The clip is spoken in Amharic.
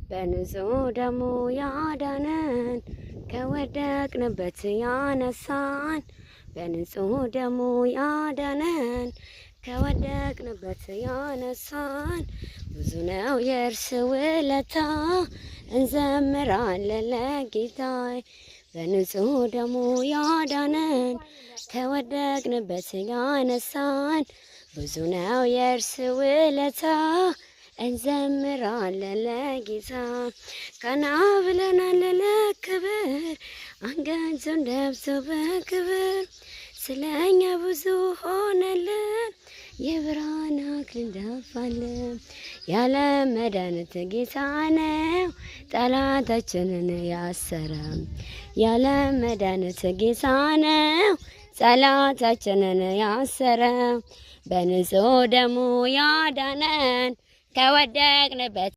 በንጹህ ደሙ ያዳነን ከወደቅንበት ያነሳን በንጹህ ደሙ ያዳነን ከወደቅንበት ያነሳን ብዙ ነው የእርሱ ውለታ እንዘምራለን ለጌታዬ በንጹህ ደሙ ያዳነን ከወደቅንበት ያነሳን ብዙ ነው የእርሱ ውለታ እንዘምራለን ለጌታ ቀና ብለናል ለክብር አንገቱን ደፍቶ በክብር ስለኛ ብዙ ሆነልን የብርሃን አክሊል ደፋልን ያለ መድኃኒት ጌታ ነው ጠላታችንን ያሰረ ያለ መድኃኒት ጌታ ነው ጠላታችንን ያሰረ በንጹህ ደሙ ያዳነን ከወደቅንበት